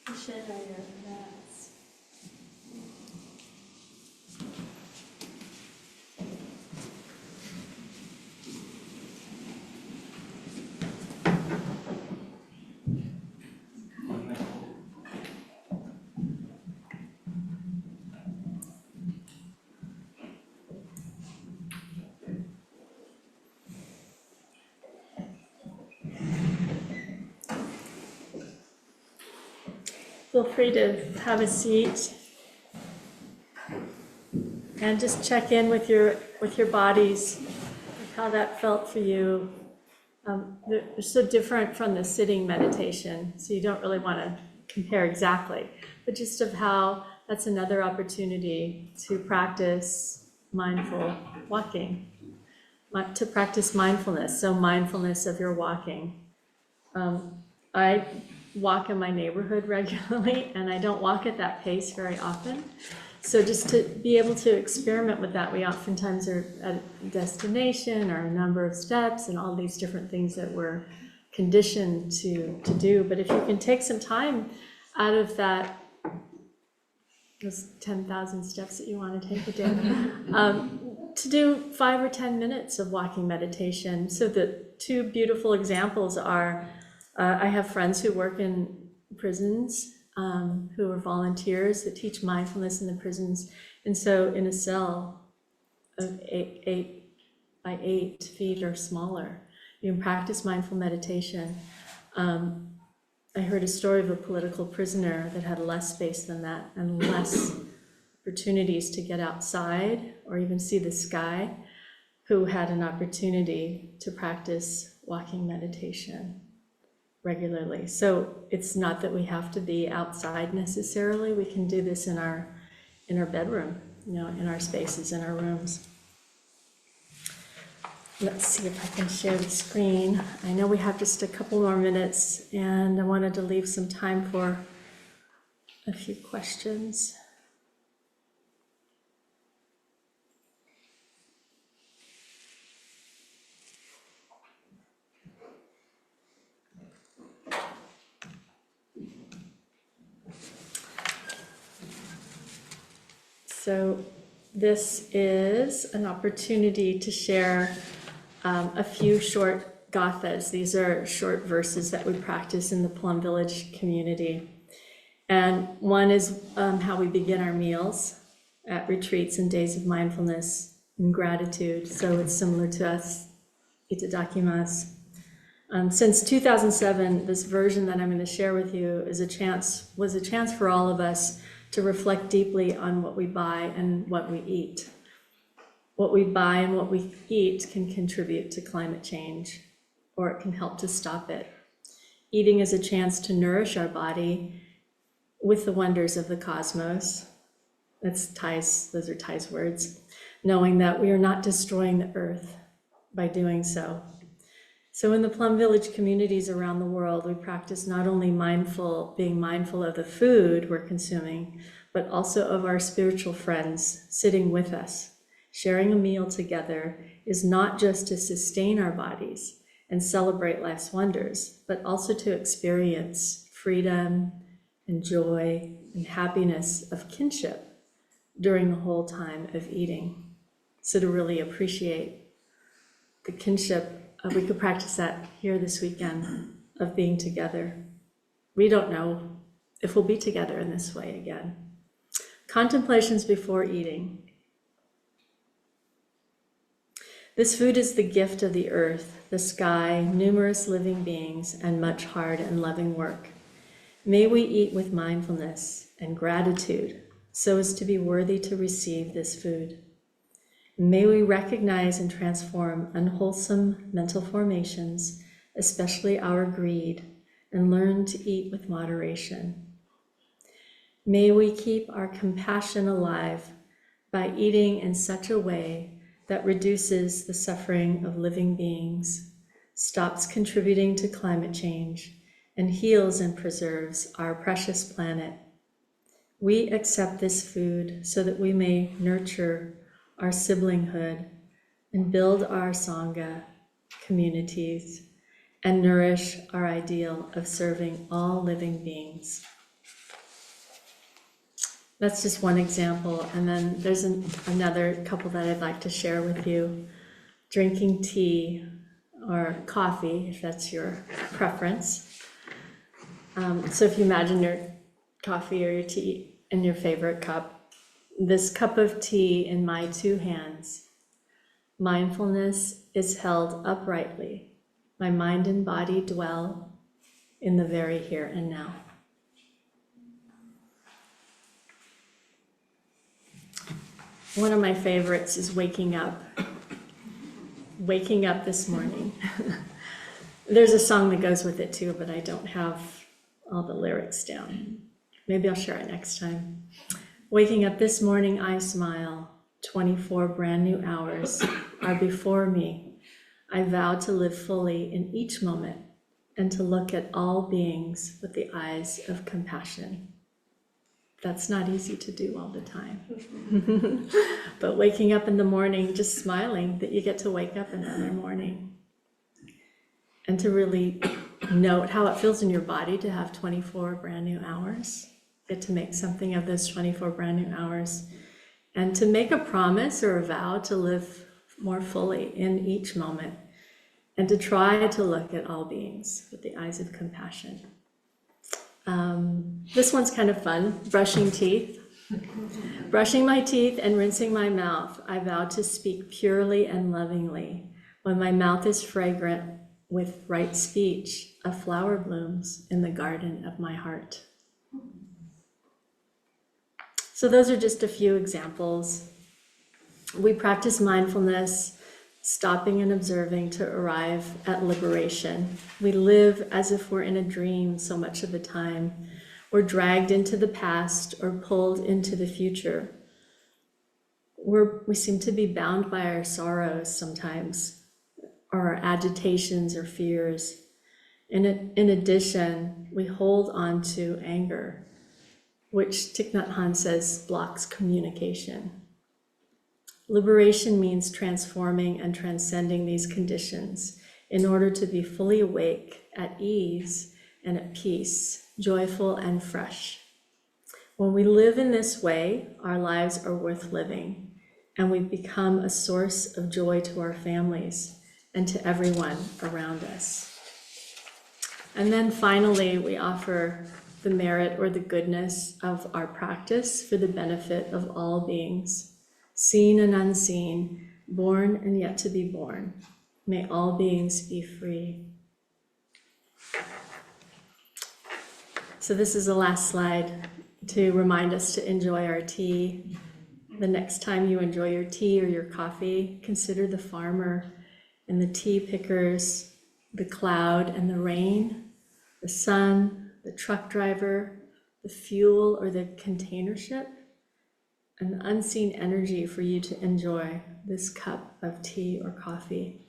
cushion or your mats. Feel free to have a seat and just check in with your bodies, how that felt for you. They're so different from the sitting meditation, so you don't really want to compare exactly, but just of how that's another opportunity to practice mindful walking, to practice mindfulness, so mindfulness of your walking. I walk in my neighborhood regularly, and I don't walk at that pace very often. So just to be able to experiment with that, we oftentimes are at a destination or a number of steps and all these different things that we're conditioned to do. But if you can take some time out of that, those 10,000 steps that you want to take a day, to do 5 or 10 minutes of walking meditation. So the two beautiful examples are, I have friends who work in prisons, who are volunteers that teach mindfulness in the prisons. And so in a cell of 8 by 8 feet or smaller, you can practice mindful meditation. I heard a story of a political prisoner that had less space than that and less opportunities to get outside or even see the sky, who had an opportunity to practice walking meditation regularly. So it's not that we have to be outside necessarily. We can do this in our bedroom, in our spaces, in our rooms. Let's see if I can share the screen. I know we have just a couple more minutes, and I wanted to leave some time for a few questions. So this is an opportunity to share a few short gathas. These are short verses that we practice in the Plum Village community. And one is how we begin our meals at retreats and days of mindfulness and gratitude. So it's similar to us, itadakimasu. Since 2007, this version that I'm going to share with you was a chance for all of us to reflect deeply on what we buy and what we eat. What we buy and what we eat can contribute to climate change, or it can help to stop it. Eating is a chance to nourish our body with the wonders of the cosmos. Those are Thai's words. Knowing that we are not destroying the earth by doing so. So in the Plum Village communities around the world, we practice not only being mindful of the food we're consuming, but also of our spiritual friends sitting with us. Sharing a meal together is not just to sustain our bodies and celebrate life's wonders, but also to experience freedom and joy and happiness of kinship during the whole time of eating. So to really appreciate the kinship, we could practice that here this weekend, of being together. We don't know if we'll be together in this way again. Contemplations before eating. This food is the gift of the earth, the sky, numerous living beings, and much hard and loving work. May we eat with mindfulness and gratitude so as to be worthy to receive this food. May we recognize and transform unwholesome mental formations, especially our greed, and learn to eat with moderation. May we keep our compassion alive by eating in such a way that reduces the suffering of living beings, stops contributing to climate change, and heals and preserves our precious planet. We accept this food so that we may nurture our siblinghood and build our Sangha communities and nourish our ideal of serving all living beings. That's just one example, and then there's another couple that I'd like to share with you. Drinking tea or coffee, if that's your preference. So if you imagine your coffee or your tea in your favorite cup, this cup of tea in my two hands, mindfulness is held uprightly. My mind and body dwell in the very here and now. One of my favorites is waking up. Waking up this morning. There's a song that goes with it too, but I don't have all the lyrics down. Maybe I'll share it next time. Waking up this morning, I smile. 24 brand new hours are before me. I vow to live fully in each moment and to look at all beings with the eyes of compassion. That's not easy to do all the time. But waking up in the morning, just smiling that you get to wake up another morning. And to really note how it feels in your body to have 24 brand new hours. Get to make something of those 24 brand new hours. And to make a promise or a vow to live more fully in each moment. And to try to look at all beings with the eyes of compassion. This one's kind of fun, brushing teeth. Brushing my teeth and rinsing my mouth, I vow to speak purely and lovingly. When my mouth is fragrant with right speech, a flower blooms in the garden of my heart. So those are just a few examples. We practice mindfulness, stopping and observing to arrive at liberation. We live as if we're in a dream so much of the time. We're dragged into the past or pulled into the future. We seem to be bound by our sorrows sometimes, or our agitations or fears. In addition, we hold on to anger, which Thich Nhat Hanh says blocks communication. Liberation means transforming and transcending these conditions in order to be fully awake, at ease, and at peace, joyful and fresh. When we live in this way, our lives are worth living, and we become a source of joy to our families and to everyone around us. And then finally, we offer the merit or the goodness of our practice for the benefit of all beings, seen and unseen, born and yet to be born. May all beings be free. So this is the last slide to remind us to enjoy our tea. The next time you enjoy your tea or your coffee, consider the farmer and the tea pickers, the cloud and the rain, the sun, the truck driver, the fuel or the container ship, and the unseen energy for you to enjoy this cup of tea or coffee.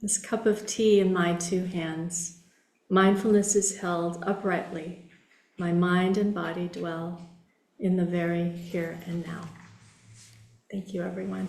This cup of tea in my two hands. Mindfulness is held uprightly. My mind and body dwell in the very here and now. Thank you, everyone.